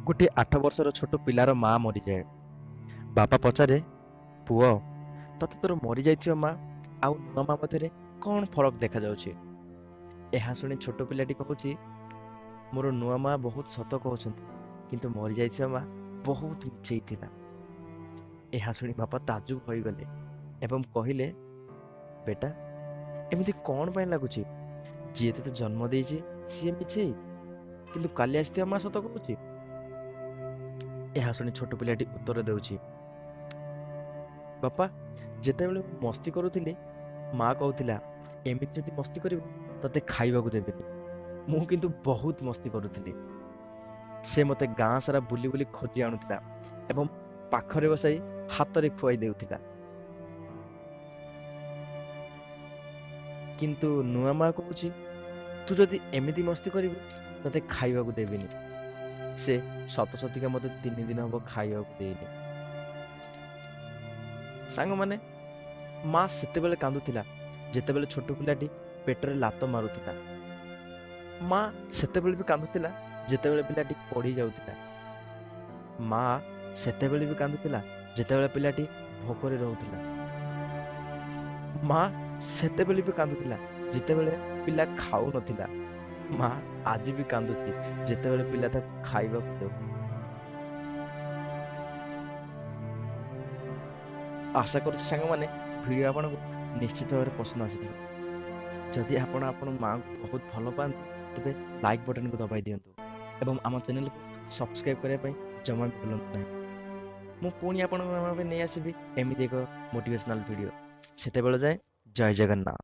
ଗୋଟିଏ 8 ବର୍ଷର ଛୋଟ ପିଲାର ମା ମରିଯାଏ। ବାପା ପଚାରେ, ପୁଅ, ତତେ ତୋର ମରିଯାଇଥିବା ମା ଆଉ ନୂଆ ମା ମଧ୍ୟରେ କ'ଣ ଫରକ ଦେଖାଯାଉଛି? ଏହା ଶୁଣି ଛୋଟ ପିଲାଟି କହୁଛି, ମୋର ନୂଆ ମା ବହୁତ ସତ କହୁଛନ୍ତି, କିନ୍ତୁ ମରିଯାଇଥିବା ମା ବହୁତ ମିଛେଇଥିଲା। ଏହା ଶୁଣି ବାପା ତାଜୁବ ହୋଇଗଲେ ଏବଂ କହିଲେ, ବେଟା, ଏମିତି କ'ଣ ପାଇଁ ଲାଗୁଛି? ଯିଏ ତତେ ଜନ୍ମ ଦେଇଛି ସିଏ ମିଛେଇ, କିନ୍ତୁ କାଲି ଆସିଥିବା ମା ସତ କହୁଛି। ଏହା ଶୁଣି ଛୋଟ ପିଲାଟି ଉତ୍ତର ଦେଉଛି, ବାପା, ଯେତେବେଳେ ମୁଁ ମସ୍ତି କରୁଥିଲି ମା କହୁଥିଲା, ଏମିତି ଯଦି ମସ୍ତି କରିବୁ ତତେ ଖାଇବାକୁ ଦେବିନି। ମୁଁ କିନ୍ତୁ ବହୁତ ମସ୍ତି କରୁଥିଲି। ସେ ମୋତେ ଗାଁ ସାରା ବୁଲି ବୁଲି ଖୋଜି ଆଣୁଥିଲା ଏବଂ ପାଖରେ ବସାଇ ହାତରେ ଖୁଆଇ ଦେଉଥିଲା। କିନ୍ତୁ ନୂଆ ମା କହୁଛି, ତୁ ଯଦି ଏମିତି ମସ୍ତି କରିବୁ ତତେ ଖାଇବାକୁ ଦେବିନି। ସେ ସତ ସତିକା ମୋତେ 3 ଦିନ ହେବ ଖାଇବାକୁ ଦେଇନି। ସାଙ୍ଗମାନେ, ମା ସେତେବେଳେ କାନ୍ଦୁଥିଲା ଯେତେବେଳେ ଛୋଟ ପିଲାଟି ପେଟରେ ଲାତ ମାରୁଥିଲା। ମା ସେତେବେଳେ ବି କାନ୍ଦୁଥିଲା ଯେତେବେଳେ ପିଲାଟି ପଡ଼ି ଯାଉଥିଲା। ମା ସେତେବେଳେ ବି କାନ୍ଦୁଥିଲା ଯେତେବେଳେ ପିଲାଟି ଭୋକରେ ରହୁଥିଲା। ମା ସେତେବେଳେ ବି କାନ୍ଦୁଥିଲା ଯେତେବେଳେ ପିଲା ଖାଉନଥିଲା। ମା ଆଜି ବି କାନ୍ଦୁଛି ଯେତେବେଳେ ପିଲା ତାକୁ ଖାଇବାକୁ ଦେଉ। ଆଶା କରୁଛି ସାଙ୍ଗମାନେ ଭିଡ଼ିଓ ଆପଣଙ୍କୁ ନିଶ୍ଚିତ ଭାବରେ ପସନ୍ଦ ଆସିଥିବ। ଯଦି ଆପଣ ମାଆଙ୍କୁ ବହୁତ ଭଲ ପାଆନ୍ତି ତେବେ ଲାଇକ୍ ବଟନକୁ ଦବାଇ ଦିଅନ୍ତୁ ଏବଂ ଆମ ଚ୍ୟାନେଲକୁ ସବସ୍କ୍ରାଇବ୍ କରିବା ପାଇଁ ଜମା ବି ଭୁଲନ୍ତୁ ନାହିଁ। ମୁଁ ପୁଣି ଆପଣଙ୍କ ପାଇଁ ନେଇ ଆସିବି ଏମିତି ଏକ ମୋଟିଭେସନାଲ୍ ଭିଡ଼ିଓ। ସେତେବେଳେ ଯାଏ ଜୟ ଜଗନ୍ନାଥ।